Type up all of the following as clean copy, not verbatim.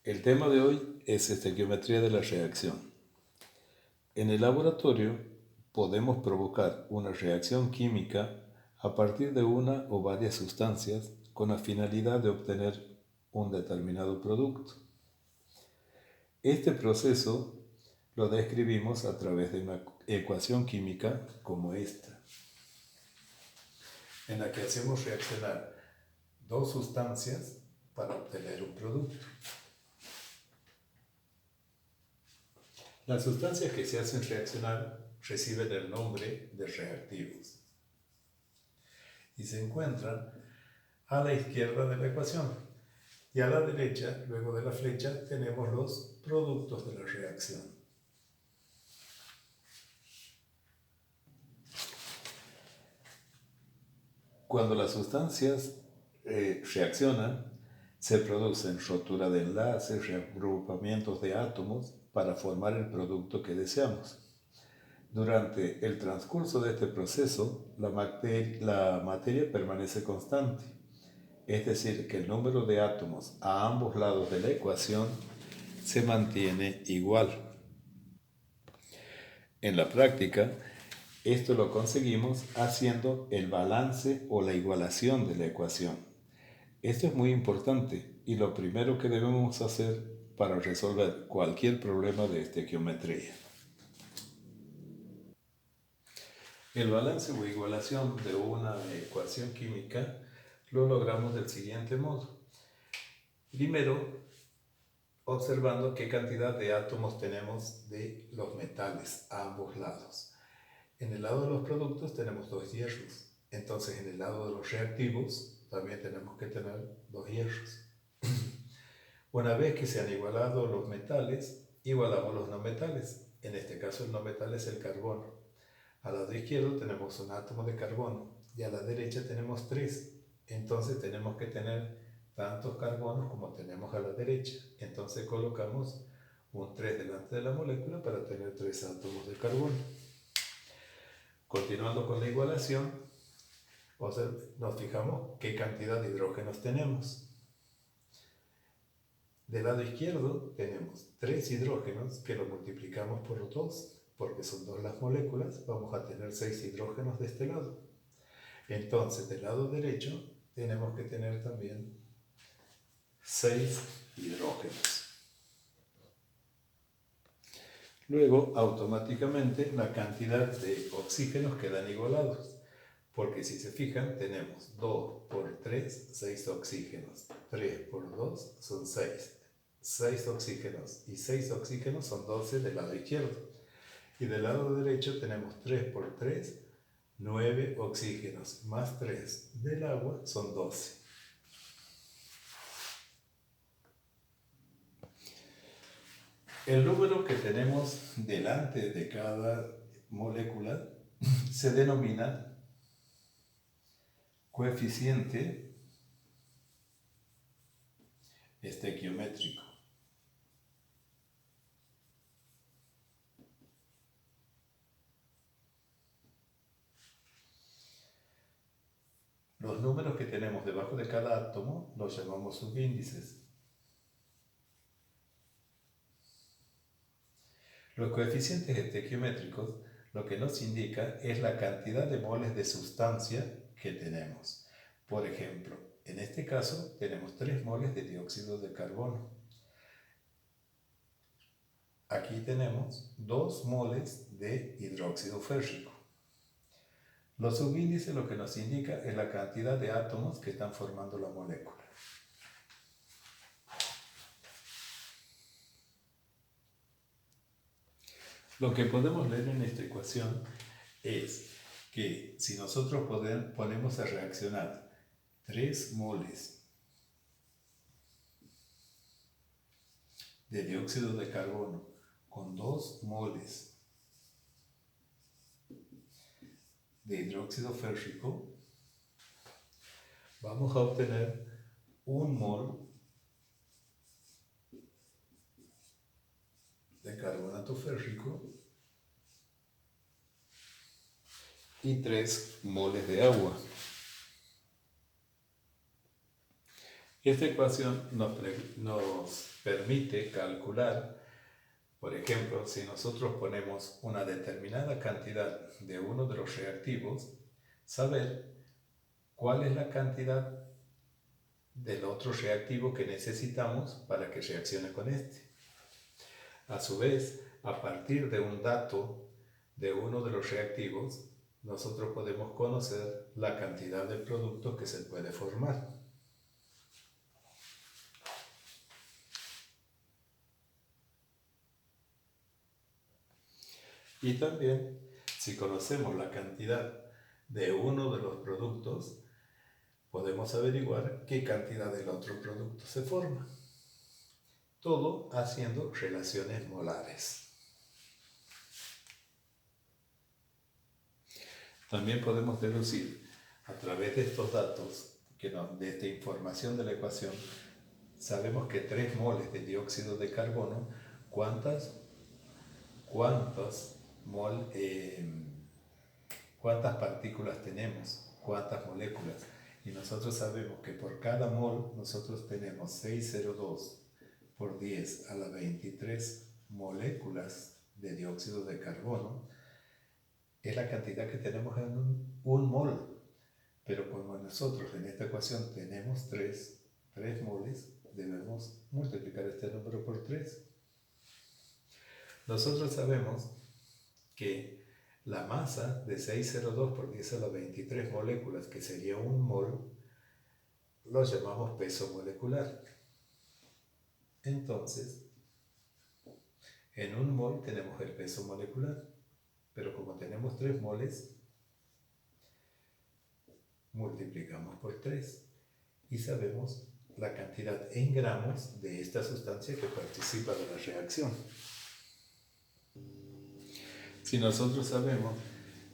El tema de hoy es estequiometría de la reacción. En el laboratorio podemos provocar una reacción química a partir de una o varias sustancias con la finalidad de obtener un determinado producto. Este proceso lo describimos a través de una ecuación química como esta, en la que hacemos reaccionar dos sustancias para obtener un producto. Las sustancias que se hacen reaccionar reciben el nombre de reactivos y se encuentran a la izquierda de la ecuación, y a la derecha, luego de la flecha, tenemos los productos de la reacción. Cuando las sustancias reaccionan, se producen rotura de enlaces, reagrupamientos de átomos para formar el producto que deseamos. Durante el transcurso de este proceso, la materia permanece constante, es decir, que el número de átomos a ambos lados de la ecuación se mantiene igual. En la práctica, esto lo conseguimos haciendo el balance o la igualación de la ecuación. Esto es muy importante y lo primero que debemos hacer para resolver cualquier problema de estequiometría. El balance o igualación de una ecuación química lo logramos del siguiente modo. Primero, observando qué cantidad de átomos tenemos de los metales a ambos lados. En el lado de los productos tenemos 2 hierros, entonces en el lado de los reactivos también tenemos que tener 2 hierros. Una vez que se han igualado los metales, igualamos los no metales. En este caso el no metal es el carbono. Al lado izquierdo tenemos un átomo de carbono y a la derecha tenemos 3. Entonces tenemos que tener tantos carbonos como tenemos a la derecha. Entonces colocamos un 3 delante de la molécula para tener 3 átomos de carbono. Continuando con la igualación, nos fijamos qué cantidad de hidrógenos tenemos. Del lado izquierdo tenemos 3 hidrógenos que lo multiplicamos por 2, porque son 2 las moléculas, vamos a tener 6 hidrógenos de este lado. Entonces, del lado derecho tenemos que tener también 6 hidrógenos. Luego, automáticamente, la cantidad de oxígenos quedan igualados, porque si se fijan, tenemos 2 por 3, 6 oxígenos. 3 por 2 son 6. 6 oxígenos y 6 oxígenos son 12 del lado izquierdo. Y del lado derecho tenemos 3 por 3, 9 oxígenos, más 3 del agua son 12. El número que tenemos delante de cada molécula se denomina coeficiente estequiométrico. Los números que tenemos debajo de cada átomo los llamamos subíndices. Los coeficientes estequiométricos lo que nos indica es la cantidad de moles de sustancia que tenemos. Por ejemplo, en este caso tenemos 3 moles de dióxido de carbono. Aquí tenemos 2 moles de hidróxido férrico. Los subíndices lo que nos indica es la cantidad de átomos que están formando la molécula. Lo que podemos leer en esta ecuación es que si nosotros ponemos a reaccionar 3 moles de dióxido de carbono con 2 moles de hidróxido férrico, vamos a obtener 1 mol de carbonato férrico y 3 moles de agua. Esta ecuación nos permite calcular, por ejemplo, si nosotros ponemos una determinada cantidad de uno de los reactivos, saber cuál es la cantidad del otro reactivo que necesitamos para que reaccione con este. A su vez, a partir de un dato de uno de los reactivos, nosotros podemos conocer la cantidad de producto que se puede formar. Y también, si conocemos la cantidad de uno de los productos, podemos averiguar qué cantidad del otro producto se forma. Todo haciendo relaciones molares. También podemos deducir a través de estos datos, de esta información de la ecuación, sabemos que 3 moles de dióxido de carbono, ¿cuántas partículas tenemos? ¿Cuántas moléculas? Y nosotros sabemos que por cada mol nosotros tenemos 602 por 10 a la 23 moléculas de dióxido de carbono. Es la cantidad que tenemos en un mol. Pero como nosotros en esta ecuación tenemos 3 moles, debemos multiplicar este número por 3. Nosotros sabemos que la masa de 602 por 10 a la 23 moléculas, que sería un mol, lo llamamos peso molecular. Entonces, en un mol tenemos el peso molecular, pero como tenemos 3 moles, multiplicamos por 3 y sabemos la cantidad en gramos de esta sustancia que participa de la reacción. Si nosotros sabemos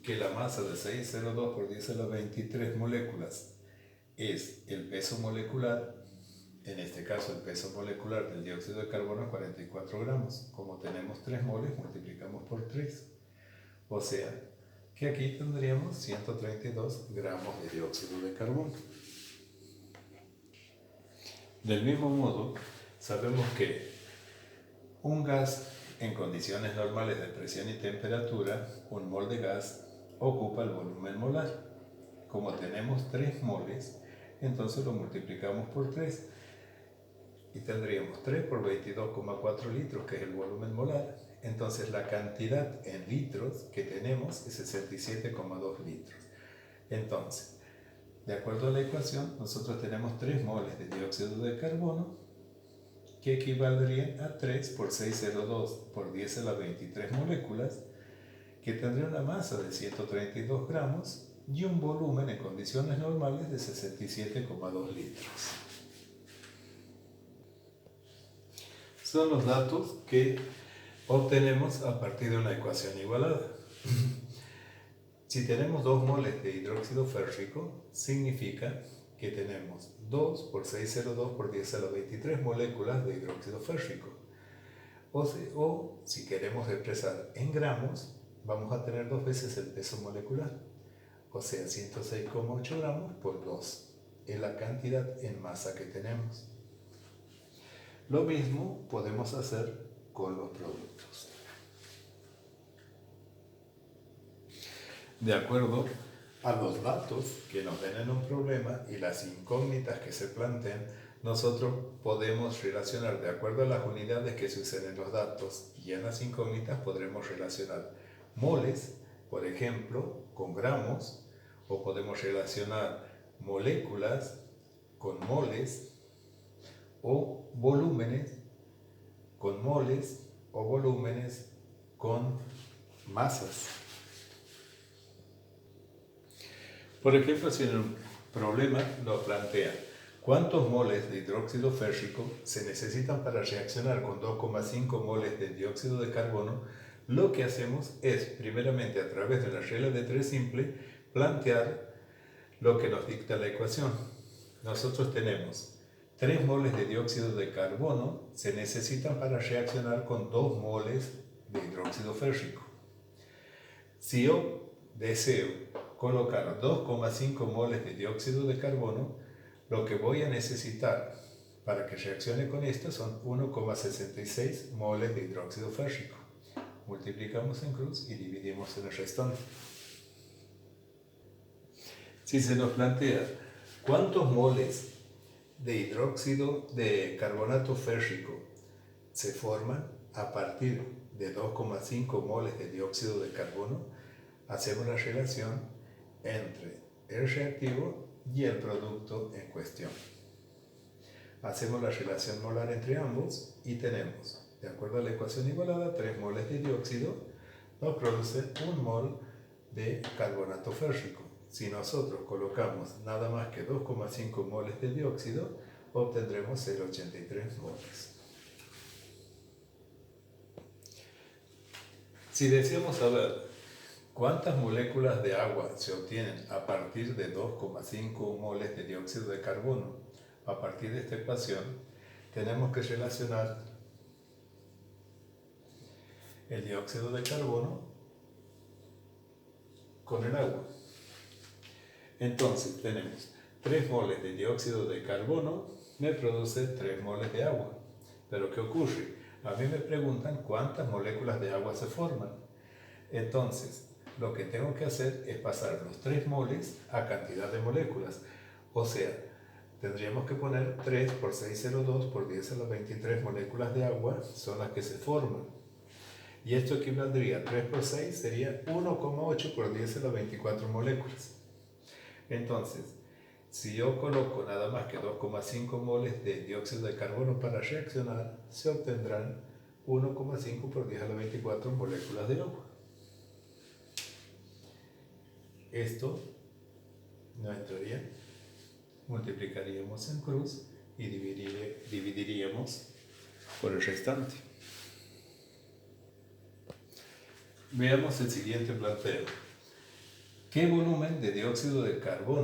que la masa de 602 por 10 a la 23 moléculas es el peso molecular, en este caso el peso molecular del dióxido de carbono es 44 gramos. Como tenemos 3 moles, multiplicamos por 3. O sea, que aquí tendríamos 132 gramos de dióxido de carbono. Del mismo modo, sabemos que un gas en condiciones normales de presión y temperatura, un mol de gas ocupa el volumen molar. Como tenemos 3 moles, entonces lo multiplicamos por 3 y tendríamos 3 por 22,4 litros, que es el volumen molar. Entonces la cantidad en litros que tenemos es 67,2 litros. Entonces, de acuerdo a la ecuación, nosotros tenemos 3 moles de dióxido de carbono, que equivaldrían a 3 por 602 por 10 a la 23 moléculas, que tendría una masa de 132 gramos y un volumen en condiciones normales de 67,2 litros. Son los datos que obtenemos a partir de una ecuación igualada. Si tenemos 2 moles de hidróxido férrico, significa que tenemos 2 por 602 por 10 a la 23 moléculas de hidróxido férrico. O si queremos expresar en gramos, vamos a tener 2 veces el peso molecular, o sea, 106,8 gramos por 2, es la cantidad en masa que tenemos. Lo mismo podemos hacer con los productos. De acuerdo a los datos que nos den en un problema y las incógnitas que se planteen, nosotros podemos relacionar, de acuerdo a las unidades que se usen en los datos y en las incógnitas, podremos relacionar moles, por ejemplo, con gramos, o podemos relacionar moléculas con moles, o volúmenes con moles, o volúmenes con masas. Por ejemplo, si en un problema nos plantea cuántos moles de hidróxido férrico se necesitan para reaccionar con 2,5 moles de dióxido de carbono, lo que hacemos es, primeramente a través de la regla de 3 simple, plantear lo que nos dicta la ecuación. Nosotros tenemos 3 moles de dióxido de carbono se necesitan para reaccionar con 2 moles de hidróxido férrico. Si yo deseo colocar 2,5 moles de dióxido de carbono, Lo que voy a necesitar para que reaccione con esto son 1,66 moles de hidróxido férrico. Multiplicamos en cruz y dividimos en el restante. Si se nos plantea cuántos moles de hidróxido de carbonato férrico se forman a partir de 2,5 moles de dióxido de carbono, hacemos la relación entre el reactivo y el producto en cuestión. Hacemos la relación molar entre ambos y tenemos, de acuerdo a la ecuación igualada, 3 moles de dióxido nos produce 1 mol de carbonato férrico. Si nosotros colocamos nada más que 2,5 moles de dióxido, obtendremos 0,83 moles. Si deseamos saber cuántas moléculas de agua se obtienen a partir de 2,5 moles de dióxido de carbono, a partir de esta ecuación, tenemos que relacionar el dióxido de carbono con el agua. Entonces tenemos 3 moles de dióxido de carbono me produce 3 moles de agua. Pero ¿qué ocurre? A mí me preguntan cuántas moléculas de agua se forman. Entonces, lo que tengo que hacer es pasar los 3 moles a cantidad de moléculas. O sea, tendríamos que poner 3 por 602 por 10 a la 23 moléculas de agua son las que se forman. Y esto equivaldría, 3 por 6 sería 1,8 por 10 a la 24 moléculas. Entonces, si yo coloco nada más que 2,5 moles de dióxido de carbono para reaccionar, se obtendrán 1,5 por 10 a la 24 moléculas de agua. Esto no entraría. Multiplicaríamos en cruz y dividiríamos por el restante. Veamos el siguiente planteo. ¿Qué volumen de dióxido de carbono